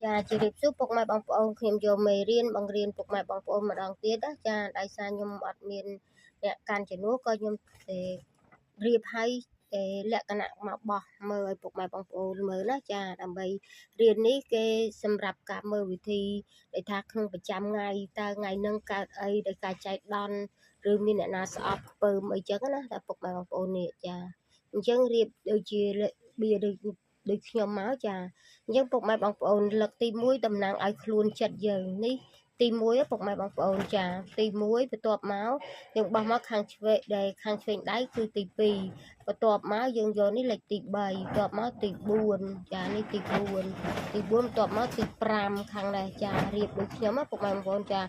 ចាជម្រាបសួរពុកម៉ែបងប្អូនខ្ញុំយកមេរៀនបង្រៀនពុកម៉ែបងប្អូនម្ដងទៀតណាចាដោយសារខ្ញុំអត់មានអ្នកកាន់ជំនួសក៏ខ្ញុំរៀបឲ្យលក្ខណៈមកបោះមើលឲ្យពុកម៉ែបងប្អូនមើលណាចាដើម្បីរៀននេះគេសម្រាប់ការមើលវិធីដែលថាក្នុងប្រចាំថ្ងៃតើថ្ងៃនឹងកើតអីដោយការចែកដន់ឬមានអ្នកណាស្អប់ពើមអីចឹងណាតែពុកម៉ែបងប្អូននេះចាអញ្ចឹងរៀបដូចជាបៀដូចខ្ញុំមកចាអញ្ចឹងពុកម៉ែបងប្អូនលឹកទី1តំណាងឲ្យខ្លួនចិត្តយើងនេះទី1ពុកម៉ែបងប្អូនចាទី1បន្ទាប់មកយើងបោះមកខាងឆ្វេងដែលខាងឆ្វេងដៃគឺទី2បន្ទាប់មកយើងយកនេះលេខទី3បន្ទាប់មកទី4ចានេះទី4បន្ទាប់មកទី5ខាងនេះចារៀបដូចខ្ញុំណាពុកម៉ែបងប្អូនចា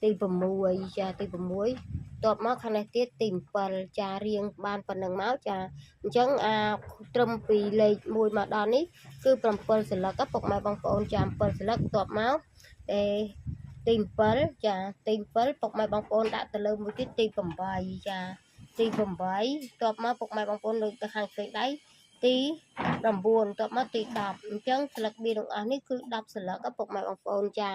ទី6ចាទី6បន្ទាប់មកខាងនេះទៀតទី7ចារៀងបានប៉ុណ្ណឹងមកចាអញ្ចឹងត្រឹមពីលេខ1មកដល់នេះគឺ7សន្លឹកពុកម៉ែបងប្អូនចា7សន្លឹកបន្ទាប់មកទី7ចាទី7ពុកម៉ែបងប្អូនដាក់ទៅលើមួយទៀតទី8ចាទី8បន្ទាប់មកពុកម៉ែបងប្អូនលើកទៅខាងឆ្វេងដៃទី9បន្ទាប់មកទី10អញ្ចឹងស្លឹកបៀទាំងអស់នេះគឺ10សន្លឹកពុកម៉ែបងប្អូនចា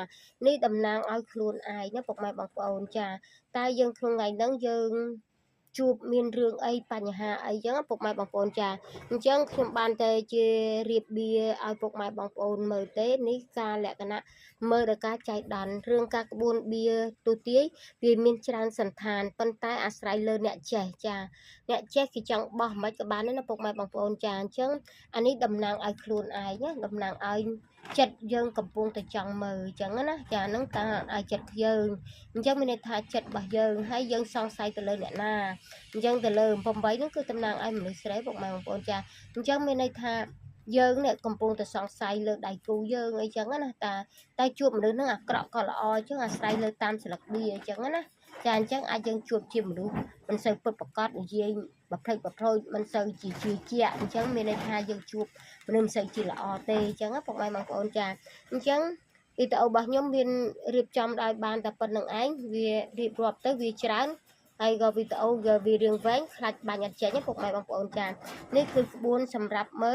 នេះតំណាងឲ្យខ្លួនឯងណាពុកម៉ែបងប្អូនចាតែយើងក្នុងថ្ងៃហ្នឹងយើងជួបមានរឿងអីបញ្ហាអីចឹងពុកម៉ែបងប្អូនចាអញ្ចឹងខ្ញុំបានតែជារៀបបៀឲ្យពុកម៉ែបងប្អូនមើលទេនេះការលក្ខណៈមើលដល់ការចែកដន្យរឿងការក្បួនបៀទូទាយវាមានច្រើនសន្តានប៉ុន្តែអាស្រ័យលើអ្នកចេះចាអ្នកចេះគេចង់បោះមិនក៏បានដែរណាពុកម៉ែបងប្អូនចាអញ្ចឹងអានេះតំណាងឲ្យខ្លួនឯងណាតំណាងឲ្យចិត្តយើងកំពុងតែចង់មើលអញ្ចឹងណាចាហ្នឹងតាឲ្យចិត្តយើងអញ្ចឹងមានន័យថាចិត្តរបស់យើងហើយយើងសង្ស័យទៅលើអ្នកណាអញ្ចឹងទៅលើ8ហ្នឹងគឺតំណាងឲ្យមនុស្សស្រីពុកម៉ែបងប្អូនចាអញ្ចឹងមានន័យថាយើងអ្នកកំពុងតែសង្ស័យលើដៃគូយើងអីចឹងណាតែជួបមនុស្សហ្នឹងអាក្រក់ក៏ល្អអញ្ចឹងអាស្រ័យលើតាមស្លឹកបៀអញ្ចឹងណាចាអញ្ចឹងអាចយើងជួបជាមនុស្សមិនសូវពិតប្រាកដនិយាយប្រភ្លេចប្រប្រួយមិនសូវជាជឿជាក់អញ្ចឹងមានន័យថាយើងជួបមនុស្សមិនសូវជាល្អទេអញ្ចឹងពុកម៉ែបងប្អូនចាអញ្ចឹងវីដេអូរបស់ខ្ញុំមានរៀបចំដោយបានតែប៉ុណ្្នឹងឯងវារៀបរាប់ទៅវាច្រើនហើយក៏វីដេអូវារឿងវែងខ្លាចបាញ់អត់ចេញពុកម៉ែបងប្អូនចានេះគឺក្បួនសម្រាប់មើ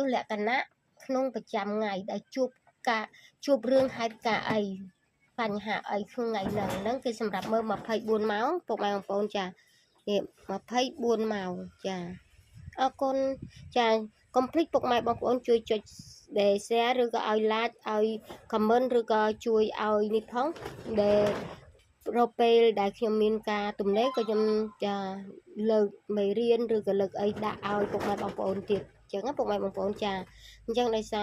លលក្ខណៈក្នុងប្រចាំថ្ងៃដែលជួបរឿងហេតុការណ៍អីបញ្ហាអីក្នុងថ្ងៃហ្នឹងគឺសម្រាប់មើល24ម៉ោងពុកម៉ែបងប្អូនចានេះ24ម៉ោងចាអរគុណចាកុំភ្លេចពុកម៉ែបងប្អូនជួយចុចshare ឬក៏ឲ្យ like ឲ្យ comment ឬក៏ជួយឲ្យនេះផងដែលរកពេលដែលខ្ញុំមានការទំនេរក៏ខ្ញុំចាលើកមេរៀនឬក៏លើកអីដាក់ឲ្យពុកម៉ែបងប្អូនទៀតអញ្ចឹងពុកម៉ែបងប្អូនចាអញ្ចឹងដោយសារ